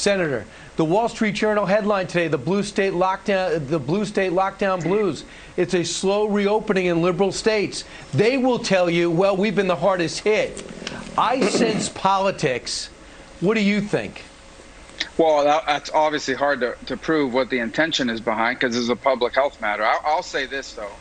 Senator, the Wall Street Journal headline today, the blue state lockdown blues. It's a slow reopening in liberal states. They will tell you, well, we've been the hardest hit. I sense politics. What do you think? Well, that's obviously hard to prove what the intention is behind, because it's a public health matter. I'll say this, though.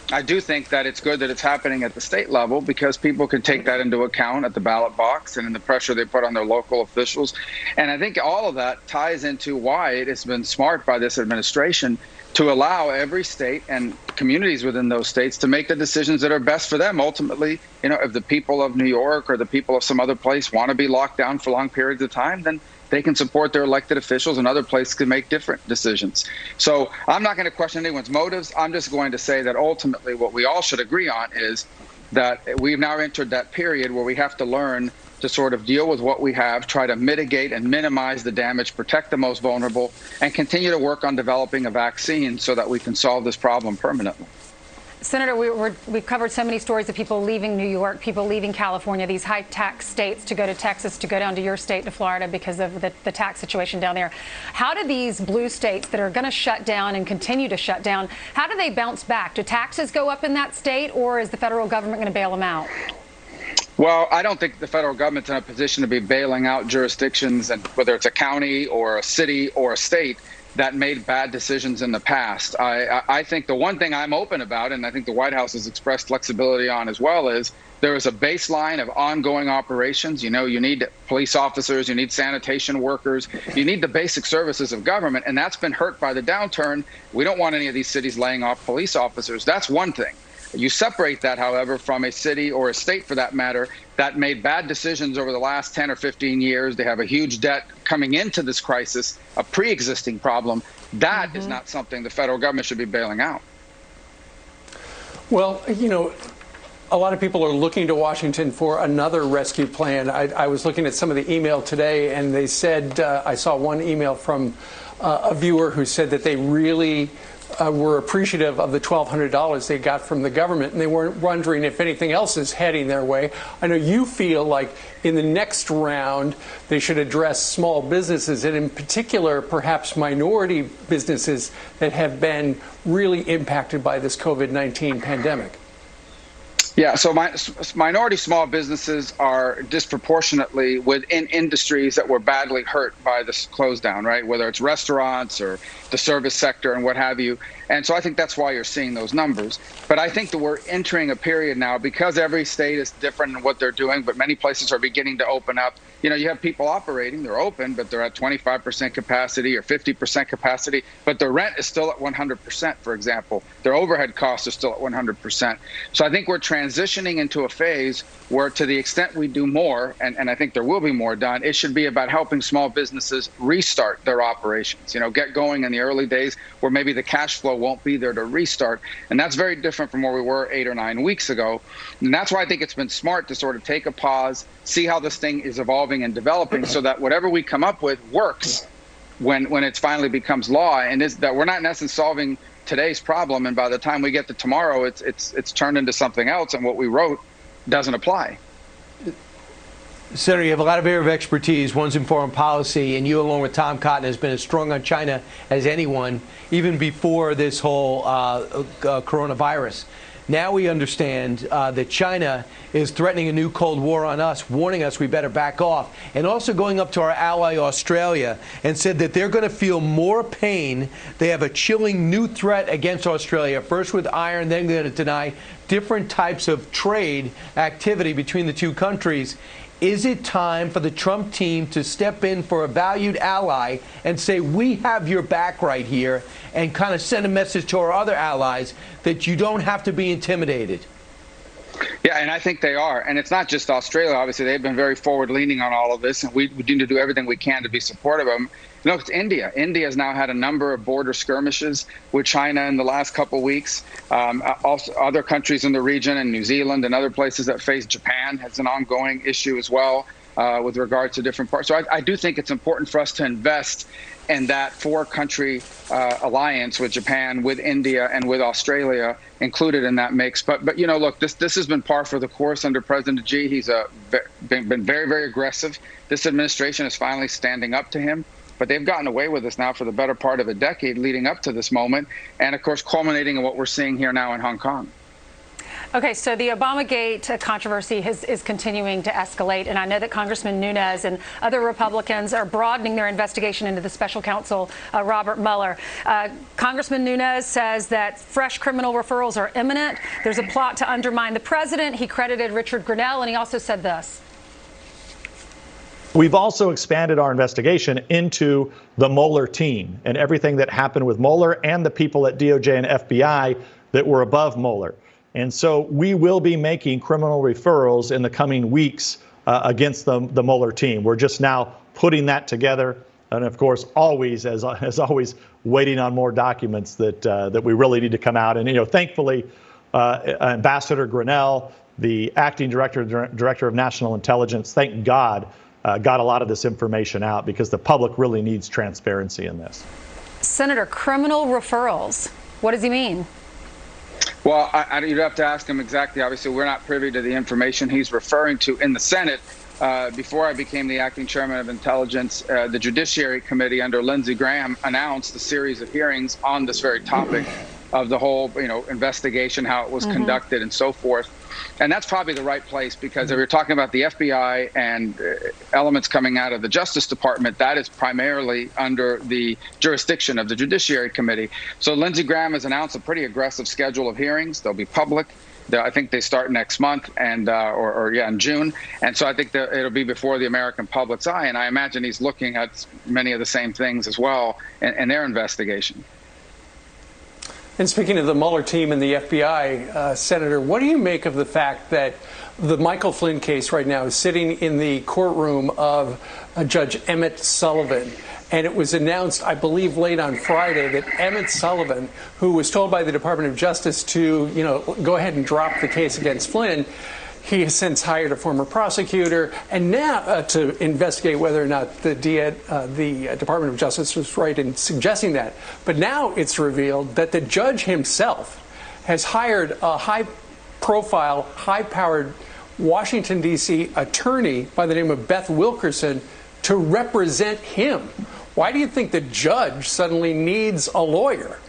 I do think that it's good that it's happening at the state level, because people can take that into account at the ballot box and in the pressure they put on their local officials. And I think all of that ties into why it has been smart by this administration to allow every state and communities within those states to make the decisions that are best for them. Ultimately, if the people of New York or the people of some other place want to be locked down for long periods of time, then they can support their elected officials, and other places can make different decisions. So I'm not going to question anyone's motives. I'm just going to say that ultimately what we all should agree on is that we've now entered that period where we have to learn to sort of deal with what we have, try to mitigate and minimize the damage, protect the most vulnerable, and continue to work on developing a vaccine so that we can solve this problem permanently. Senator, we've covered so many stories of people leaving New York, people leaving California, these high-tax states, to go to Texas, to go down to your state, to Florida, because of the tax situation down there. How do these blue states that are going to shut down and continue to shut down, how do they bounce back? Do taxes go up in that state, or is the federal government going to bail them out? Well, I don't think the federal government's in a position to be bailing out jurisdictions, and whether it's a county or a city or a state that made bad decisions in the past. I think the one thing I'm open about, and I think the White House has expressed flexibility on as well, is there is a baseline of ongoing operations. You need police officers, you need sanitation workers, you need the basic services of government, and that's been hurt by the downturn. We don't want any of these cities laying off police officers. That's one thing. You separate that, however, from a city or a state, for that matter, that made bad decisions over the last 10 or 15 years. They have a huge debt coming into this crisis, a pre-existing problem. That is not something the federal government should be bailing out. Well, a lot of people are looking to Washington for another rescue plan. I was looking at some of the email today, and they said, I saw one email from a viewer who said that they really were appreciative of the $1,200 they got from the government, and they weren't wondering if anything else is heading their way. I know you feel like in the next round they should address small businesses, and in particular perhaps minority businesses that have been really impacted by this COVID-19 pandemic. Yeah, so minority small businesses are disproportionately within industries that were badly hurt by this close down, right? Whether it's restaurants or the service sector and what have you. And so I think that's why you're seeing those numbers. But I think that we're entering a period now, because every state is different in what they're doing, but many places are beginning to open up. You have people operating, they're open, but they're at 25% capacity or 50% capacity, but their rent is still at 100%, for example. Their overhead costs are still at 100%. So I think we're transitioning into a phase where, to the extent we do more, and I think there will be more done, it should be about helping small businesses restart their operations, get going in the early days where maybe the cash flow won't be there to restart. And that's very different from where we were 8 or 9 weeks ago. And that's why I think it's been smart to sort of take a pause, see how this thing is evolving and developing, so that whatever we come up with works when it finally becomes law, and is that we're not in essence solving today's problem, and by the time we get to tomorrow, it's turned into something else, and what we wrote doesn't apply. Senator, you have a lot of area of expertise. One's in foreign policy, and you, along with Tom Cotton, has been as strong on China as anyone, even before this whole coronavirus. Now we understand that China is threatening a new Cold War on us, warning us we better back off, and also going up to our ally Australia and said that they're going to feel more pain. They have a chilling new threat against Australia, first with iron, then going to deny different types of trade activity between the two countries. Is it time for the Trump team to step in for a valued ally and say, we have your back right here, and kind of send a message to our other allies that you don't have to be intimidated? Yeah, and I think they are. And it's not just Australia. Obviously, they've been very forward-leaning on all of this, and we need to do everything we can to be supportive of them. It's India. India has now had a number of border skirmishes with China in the last couple of weeks. Also, other countries in the region, and New Zealand and other places that face Japan has an ongoing issue as well with regard to different parts. So I do think it's important for us to invest in that 4-country alliance with Japan, with India, and with Australia included in that mix. But look, this has been par for the course under President Xi. He's been very, very aggressive. This administration is finally standing up to him. but they've gotten away with this now for the better part of a decade leading up to this moment, and of course culminating in what we're seeing here now in Hong Kong. Okay, so the Obamagate controversy is continuing to escalate, and I know that Congressman Nunes and other Republicans are broadening their investigation into the special counsel, Robert Mueller. Congressman Nunes says that fresh criminal referrals are imminent. There's a plot to undermine the president. He credited Richard Grenell, and he also said this. We've also expanded our investigation into the Mueller team and everything that happened with Mueller and the people at DOJ and FBI that were above Mueller. And so we will be making criminal referrals in the coming weeks against the Mueller team. We're just now putting that together. And of course, always, as always, waiting on more documents that we really need to come out. And, thankfully, Ambassador Grenell, the acting director of national intelligence, thank God, got a lot of this information out because the public really needs transparency in this. Senator, criminal referrals, what does he mean? Well, you'd have to ask him exactly. Obviously, we're not privy to the information he's referring to. In the Senate, before I became the acting chairman of Intelligence, the Judiciary Committee under Lindsey Graham announced a series of hearings on this very topic of the whole, investigation, how it was conducted and so forth. And that's probably the right place, because if you're talking about the FBI and elements coming out of the Justice Department, that is primarily under the jurisdiction of the Judiciary Committee. So Lindsey Graham has announced a pretty aggressive schedule of hearings. They'll be public. I think they start next month and in June. And so I think that it'll be before the American public's eye. And I imagine he's looking at many of the same things as well in their investigation. And speaking of the Mueller team and the FBI, Senator, what do you make of the fact that the Michael Flynn case right now is sitting in the courtroom of Judge Emmett Sullivan? And it was announced, I believe, late on Friday that Emmett Sullivan, who was told by the Department of Justice to, go ahead and drop the case against Flynn, he has since hired a former prosecutor, and now to investigate whether or not the Department of Justice was right in suggesting that. But now it's revealed that the judge himself has hired a high-profile, high-powered Washington, D.C. attorney by the name of Beth Wilkerson to represent him. Why do you think the judge suddenly needs a lawyer?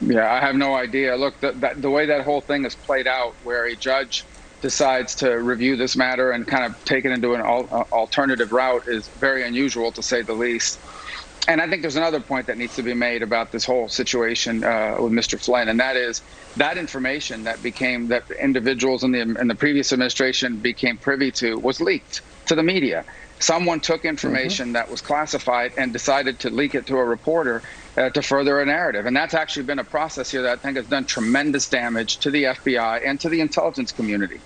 Yeah, I have no idea. Look, the way that whole thing is played out, where a judge decides to review this matter and kind of take it into an alternative route, is very unusual, to say the least. And I think there's another point that needs to be made about this whole situation with Mr. Flynn, and that is that information that individuals in the previous administration became privy to was leaked to the media. Someone took information that was classified and decided to leak it to a reporter to further a narrative. And that's actually been a process here that I think has done tremendous damage to the FBI and to the intelligence community.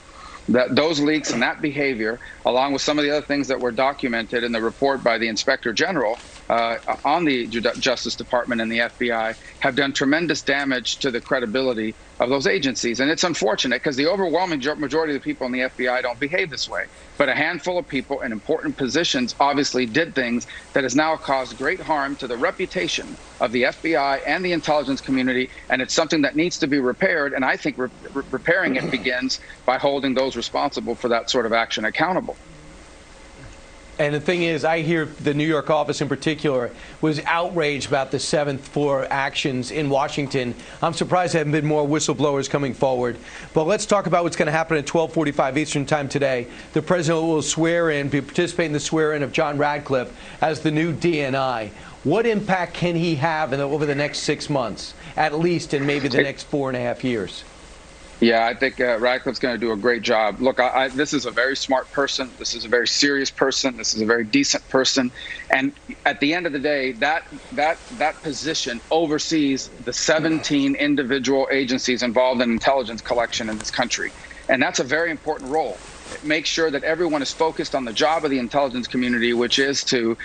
Those leaks and that behavior, along with some of the other things that were documented in the report by the Inspector General on the Justice Department and the FBI, have done tremendous damage to the credibility of those agencies. And it's unfortunate, because the overwhelming majority of the people in the FBI don't behave this way. But a handful of people in important positions obviously did things that has now caused great harm to the reputation of the FBI and the intelligence community. And it's something that needs to be repaired. And I think repairing it begins by holding those responsible for that sort of action accountable. And the thing is, I hear the New York office in particular was outraged about the 7th floor actions in Washington. I'm surprised there haven't been more whistleblowers coming forward. But let's talk about what's going to happen at 12:45 Eastern Time today. The president will participate in the swear-in of John Radcliffe as the new DNI. What impact can he have over the next 6 months, at least, and maybe the next 4.5 years? Yeah, I think Radcliffe's going to do a great job. Look, this is a very smart person. This is a very serious person. This is a very decent person. And at the end of the day, that position oversees the 17 individual agencies involved in intelligence collection in this country. And that's a very important role. Make sure that everyone is focused on the job of the intelligence community, which is to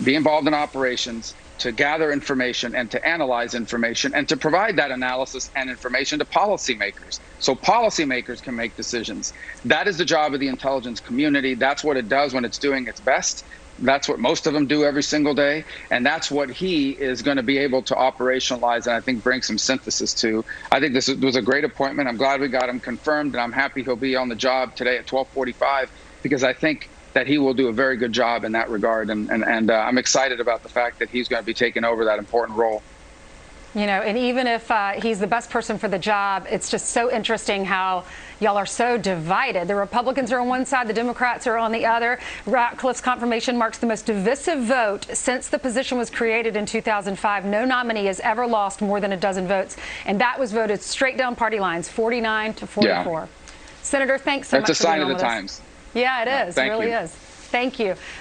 be involved in operations, to gather information and to analyze information, and to provide that analysis and information to policymakers, so policymakers can make decisions. That is the job of the intelligence community. That's what it does when it's doing its best. That's what most of them do every single day. And that's what he is going to be able to operationalize and I think bring some synthesis to. I think this was a great appointment. I'm glad we got him confirmed, and I'm happy he'll be on the job today at 12:45, because I think that he will do a very good job in that regard. And I'm excited about the fact that he's going to be taking over that important role. You know, and even if he's the best person for the job, it's just so interesting how y'all are so divided. The Republicans are on one side, the Democrats are on the other. Ratcliffe's confirmation marks the most divisive vote since the position was created in 2005. No nominee has ever lost more than a dozen votes, and that was voted straight down party lines, 49 to 44. Yeah. Senator, thanks so much for being on with us. That's a sign of the times. Yeah, it is. It really is. Thank you.